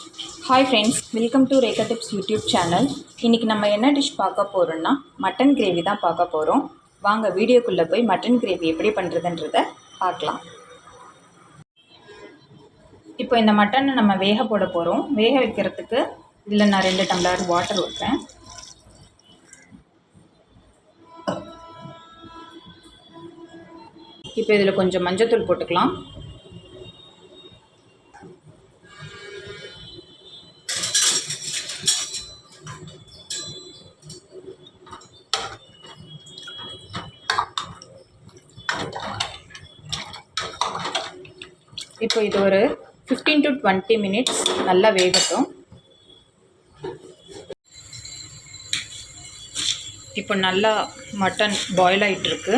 Hi friends, welcome to Rekha tips YouTube channel. இன்றைக்கி நம்ம என்ன டிஷ் பார்க்க போகிறோன்னா மட்டன் கிரேவி தான் பார்க்க போகிறோம். வாங்க வீடியோக்குள்ளே போய் மட்டன் கிரேவி எப்படி பண்ணுறதுன்றதை பார்க்கலாம். இப்போ இந்த மட்டனை நம்ம வேக போட போகிறோம். வேக வைக்கிறதுக்கு இதில் நான் 2 டம்ளர் வாட்டர் ஊற்றுறேன். இப்போ இதில் கொஞ்சம் மஞ்சத்தூள் போட்டுக்கலாம். இப்போ இது ஒரு 15 to 20 மினிட்ஸ் நல்லா வேகட்டும். இப்போ நல்லா மட்டன் பாயில் ஆகிட்டுருக்கு.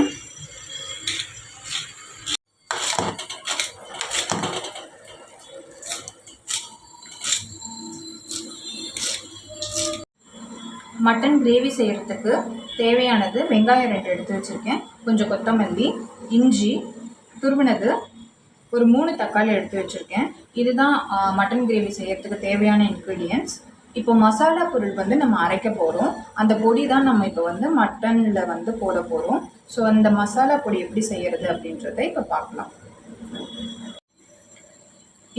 மட்டன் கிரேவி செய்கிறதுக்கு தேவையானது வெங்காயம் 2 எடுத்து வச்சுருக்கேன், கொஞ்சம் கொத்தமல்லி, இஞ்சி துருவினது, ஒரு 3 தக்காளி எடுத்து வச்சுருக்கேன். இதுதான் மட்டன் கிரேவி செய்கிறதுக்கு தேவையான இன்க்ரீடியன்ட்ஸ். இப்போ மசாலா பொருள் வந்து நம்ம அரைக்க போகிறோம். அந்த பொடி தான் நம்ம இப்போ வந்து மட்டனில் வந்து போட போகிறோம். ஸோ அந்த மசாலா பொடி எப்படி செய்கிறது அப்படின்றத இப்போ பார்க்கலாம்.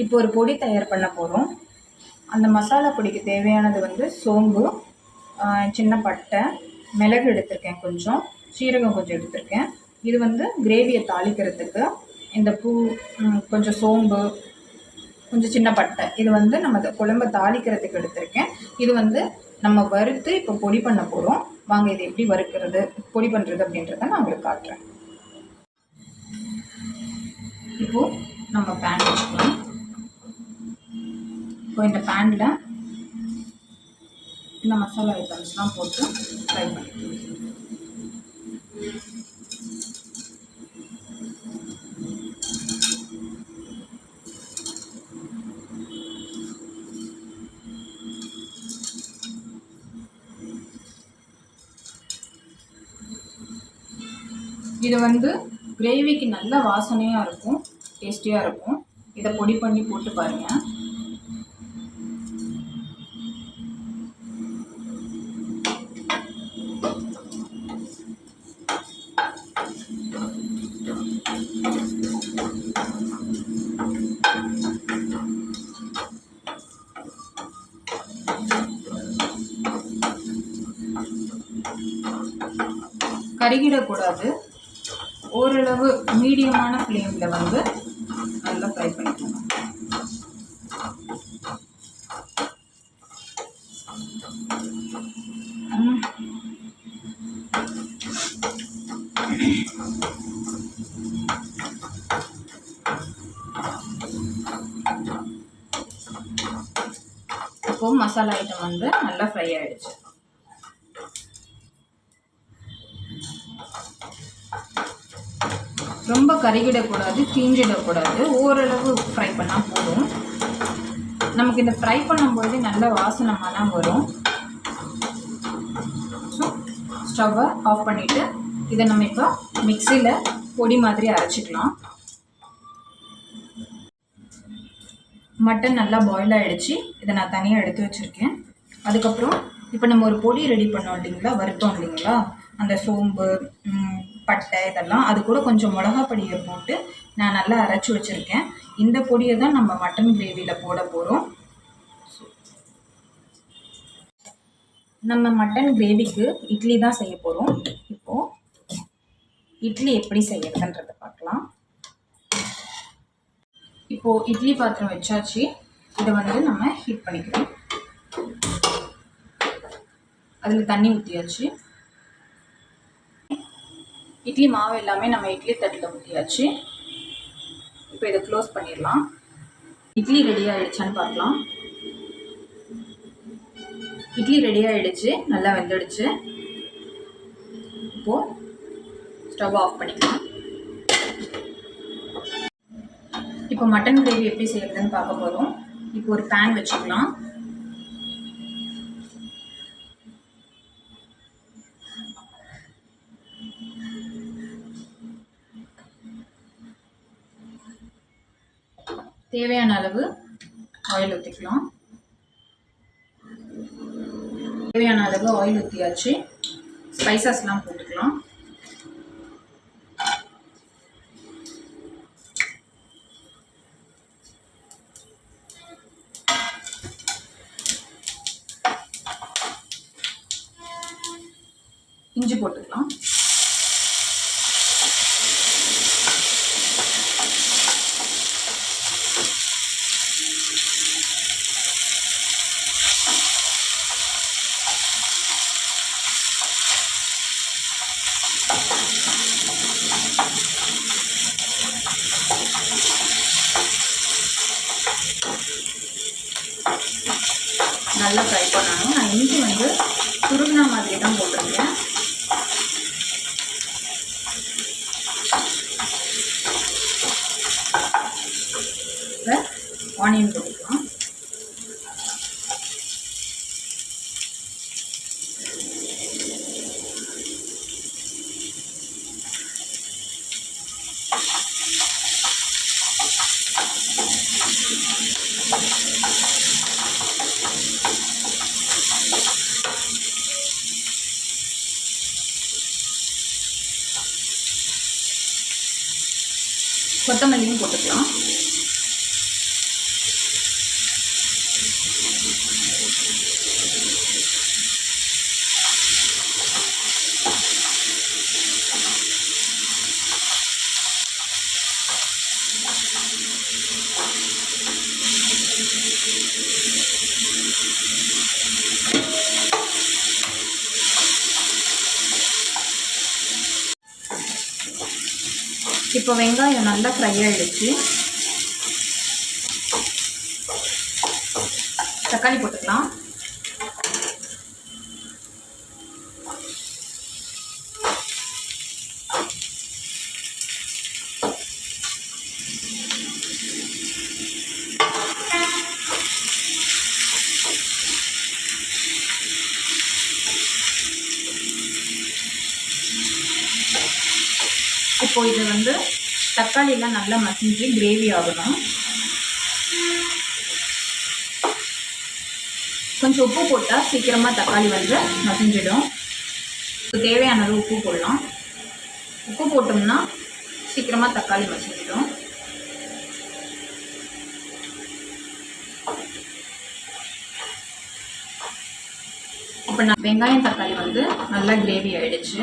இப்போ ஒரு பொடி தயார் பண்ண போகிறோம். அந்த மசாலா பொடிக்கு தேவையானது வந்து சோம்பு, சின்ன பட்டை, மிளகு எடுத்திருக்கேன், கொஞ்சம் சீரகம் கொஞ்சம் எடுத்திருக்கேன். இது வந்து கிரேவியை தாளிக்கிறதுக்கு இந்த பூ, கொஞ்சம் சோம்பு, கொஞ்சம் சின்ன பட்டை, இது வந்து நம்ம குழம்பை தாளிக்கிறதுக்கு எடுத்திருக்கேன். இது வந்து நம்ம வறுத்து இப்போ பொடி பண்ண போகிறோம். வாங்க இது எப்படி வறுக்கிறது, பொடி பண்ணுறது அப்படின்றத நான் உங்களுக்கு காட்டுறேன். இப்போது நம்ம பேன் வச்சுக்கலாம். இப்போ இந்த பேனில் இந்த மசாலா ஐட்டம்ஸ்லாம் போட்டு ஃப்ரை பண்ணிக்கலாம். இது வந்து கிரேவிக்கு நல்ல வாசனையாக இருக்கும், டேஸ்டியாக இருக்கும். இதை பொடி பண்ணி போட்டு பாருங்கள். கருகிடக்கூடாது, ஓரளவு மீடியமான ஃப்ளேமில் வந்து நல்லா ஃப்ரை பண்ணிக்கணும். இப்போ மசாலா ஐட்டம் வந்து நல்லா ஃப்ரை ஆகிடுச்சு. ரொம்ப கருகிடக்கூடாது, தீஞ்சிடக்கூடாது, ஓரளவு ஃப்ரை பண்ணால் போதும். நமக்கு இந்த ஃப்ரை பண்ணும்போது நல்ல வாசனை மனம் வரும். ஸோ ஸ்டவ்வை ஆஃப் பண்ணிவிட்டு இதை நம்ம இப்போ மிக்சியில் பொடி மாதிரி அரைச்சிக்கலாம். மட்டன் நல்லா பாயில் ஆகிடுச்சு. இதை நான் தனியாக எடுத்து வச்சுருக்கேன். அதுக்கப்புறம் இப்போ நம்ம ஒரு பொடி ரெடி பண்ணோம் இல்லைங்களா, வறுத்தோம் இல்லைங்களா, அந்த சோம்பு, பட்டை, இதெல்லாம் அது கூட கொஞ்சம் மிளகா பொடியை போட்டு நான் நல்லா அரைச்சி வச்சுருக்கேன். இந்த பொடியை தான் நம்ம மட்டன் கிரேவியில் போட போகிறோம். நம்ம மட்டன் கிரேவிக்கு இட்லி தான் செய்ய போகிறோம். இப்போது இட்லி எப்படி செய்யறதுன்றதை பார்க்கலாம். இப்போது இட்லி பாத்திரம் வச்சாச்சு. இதை வந்து நம்ம ஹீட் பண்ணிக்கிறோம். அதில் தண்ணி ஊற்றியாச்சு. இட்லி மாவு எல்லாமே நம்ம இட்லி தட்டில் ஊற்றியாச்சு. இப்போ இதை க்ளோஸ் பண்ணிடலாம். இட்லி ரெடி ஆகிடுச்சான்னு பார்க்கலாம். இட்லி ரெடி ஆகிடுச்சு, நல்லா வெந்துடுச்சு. இப்போது ஸ்டவ் ஆஃப் பண்ணிக்கலாம். இப்போ மட்டன் கிரேவி எப்படி செய்யறதுன்னு பார்க்க போகிறோம். இப்போ ஒரு பேன் வச்சுக்கலாம். தேவையான அளவு ஆயில் ஊற்றிக்கலாம். தேவையான அளவு ஆயில் ஊற்றியாச்சு. ஸ்பைசஸ்லாம் போட்டுக்கலாம். இஞ்சி போட்டுக்கலாம். நல்லா ஃப்ரை பண்ணணும். நான் இஞ்சி வந்து துருவினா மாதிரி தான் போட்டிருக்கேன். ஆனியன் போட்டுக்கலாம். கொத்தமல்லியும் போட்டுக்கலாம். இப்போ வெங்காயம் நல்லா ஃப்ரை ஆகிடுச்சு. தக்காளி போட்டுக்கலாம். இப்போ இது வந்து தக்காளியெல்லாம் நல்லா மசிஞ்சு கிரேவி ஆகணும். கொஞ்சம் உப்பு போட்டால் சீக்கிரமாக தக்காளி வந்து மசிஞ்சிடும். தேவையான அளவு உப்பு போடலாம். உப்பு போட்டோம்னா சீக்கிரமாக தக்காளி மசிஞ்சிடும். இப்போ நான் வெங்காயம் தக்காளி வந்து நல்லா கிரேவி ஆகிடுச்சு.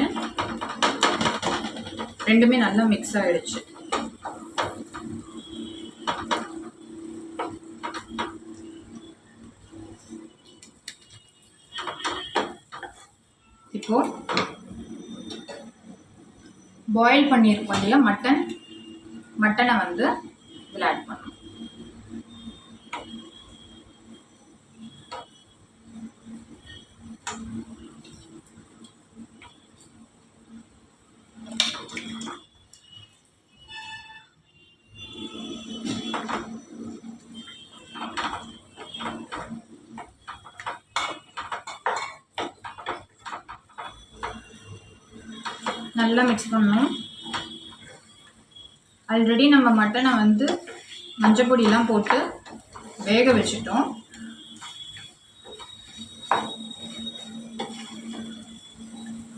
ரெண்டுமே நல்லா மிக்ஸ் ஆகிடுச்சு. இப்போ பாயில் பண்ணியிருக்கோம் இல்லையா மட்டனை வந்து இதில் ஆட் பண்ணணும். நல்லா மிக்ஸ் பண்ணணும். ஆல்ரெடி நம்ம மட்டனை வந்து மஞ்சள் பொடியெலாம் போட்டு வேக வச்சுட்டோம்.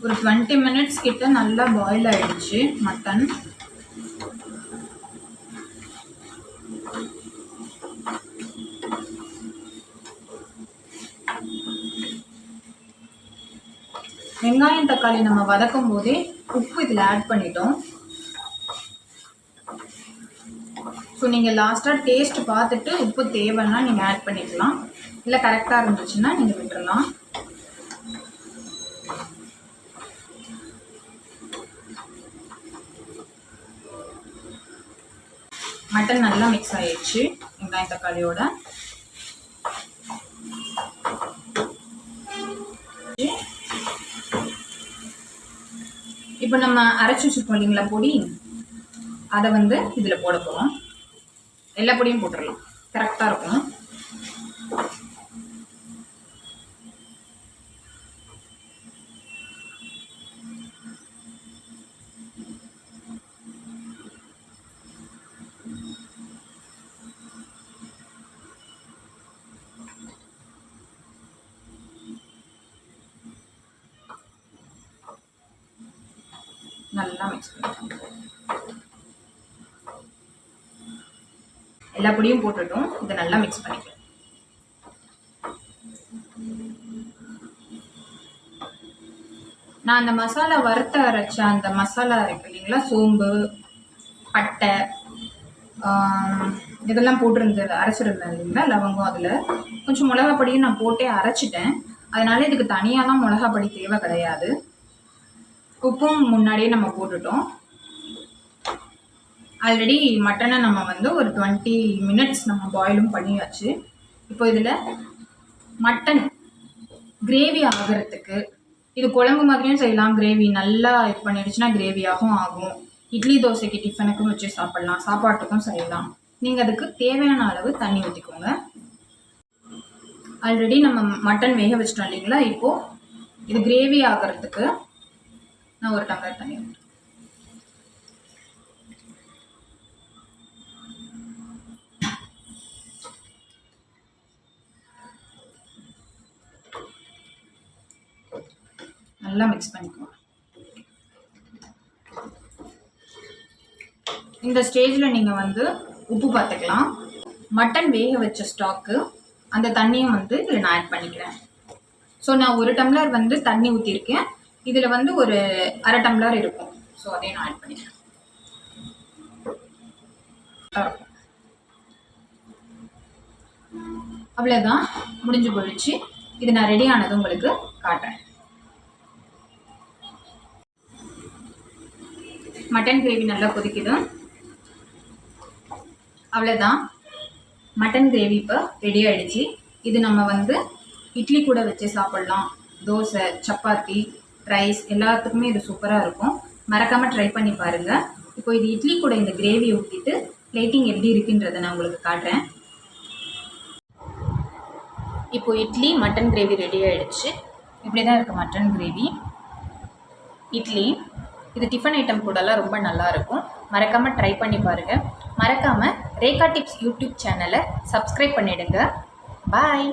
ஒரு 20 மினிட்ஸ் கிட்ட நல்லா பாயில் ஆகிடுச்சு மட்டன். வெங்காயம் தக்காளி நம்ம வதக்கும் போதே உப்பு இதில் ஆட் பண்ணிட்டோம். ஸோ நீங்கள் லாஸ்ட்டாக டேஸ்ட் பார்த்துட்டு உப்பு தேவைன்னா நீங்கள் ஆட் பண்ணிக்கலாம். இல்லை கரெக்டாக இருந்துச்சுன்னா நீங்கள் விட்டுறலாம். மட்டன் நல்லா மிக்ஸ் ஆகிடுச்சு வெங்காயம் தக்காளியோட. இப்போ நம்ம அரைச்சி வச்சுருக்கோம் இல்லைங்களா பொடி, அதை வந்து இதில் போட போகிறோம். எல்லா பொடியும் போட்டுடலாம், கரெக்டாக இருக்கும். நல்லா மிக்ஸ் பண்ணிக்கோங்க. எல்லா பொடியும் போட்டுட்டும் இதை நல்லா மிக்ஸ் பண்ணிக்கலாம். நான் அந்த மசாலா வறுத்த அரைச்ச அந்த மசாலா இருக்கு இல்லைங்களா, சோம்பு, பட்டை, இதெல்லாம் போட்டிருந்தது, அரைச்சிருந்தேன் இல்லைங்களா, லவங்கம், அதில் கொஞ்சம் மிளகா பொடியும் நான் போட்டே அரைச்சிட்டேன். அதனால இதுக்கு தனியாலாம் மிளகா பொடி தேவை கிடையாது. உப்பும் முன்னாடியே நம்ம போட்டுட்டோம். ஆல்ரெடி மட்டனை நம்ம வந்து ஒரு 20 minutes நம்ம பாயிலும் பண்ணியாச்சு. இப்போ இதில் மட்டன் கிரேவி ஆகிறதுக்கு, இது குழம்பு மாதிரியும் செய்யலாம், கிரேவி நல்லா இது பண்ணிடுச்சுன்னா கிரேவியாகவும் ஆகும். இட்லி தோசைக்கு டிஃபனுக்கும் வச்சு சாப்பிட்லாம், சாப்பாட்டுக்கும் செய்யலாம். நீங்கள் அதுக்கு தேவையான அளவு தண்ணி ஊற்றிக்கோங்க. ஆல்ரெடி நம்ம மட்டன் வேக வச்சிட்டோம் இல்லைங்களா, இப்போது இது கிரேவி ஆகிறதுக்கு நான் 1 டம்ளர் தண்ணி ஊற்றுறேன். நல்லா மிக்ஸ் பண்ணிக்குவோம். இந்த ஸ்டேஜில் நீங்கள் வந்து உப்பு பார்த்துக்கலாம். மட்டன் வேக வச்ச ஸ்டாக்கு அந்த தண்ணியும் வந்து இதில் நான் ஆட் பண்ணிக்கிறேன். ஸோ நான் 1 டம்ளர் வந்து தண்ணி ஊற்றிருக்கேன். இதில் வந்து ஒரு 1/2 டம்ளர் இருக்கும். ஸோ அதையும் நான் ஆட் பண்ணிக்கிறேன். அவ்வளோதான், முடிஞ்சு போயிடுச்சு. இது நான் ரெடி ஆனது உங்களுக்கு காட்டுறேன். மட்டன் கிரேவி நல்லா கொதிக்குது. அவ்வளோதான், மட்டன் கிரேவி இப்போ ரெடி ஆகிடுச்சு. இது நம்ம வந்து இட்லி கூட வச்சு சாப்பிட்லாம், தோசை, சப்பாத்தி, ரைஸ் எல்லாத்துக்குமே இது சூப்பராக இருக்கும். மறக்காமல் ட்ரை பண்ணி பாருங்கள். இப்போ இது இட்லி கூட இந்த கிரேவி ஊற்றிட்டு பிளேட்டிங் எப்படி இருக்குன்றதை நான் உங்களுக்கு காட்டுறேன். இப்போ இட்லி மட்டன் கிரேவி ரெடி ஆகிடுச்சு. இப்படி தான் இருக்குது மட்டன் கிரேவி, இட்லி. இது டிஃபன் ஐட்டம் கூடலாம் ரொம்ப நல்லாயிருக்கும். மறக்காமல் ட்ரை பண்ணி பாருங்கள். மறக்காமல் ரேகா டிப்ஸ் யூடியூப் சேனலை சப்ஸ்கிரைப் பண்ணிவிடுங்க. பாய்.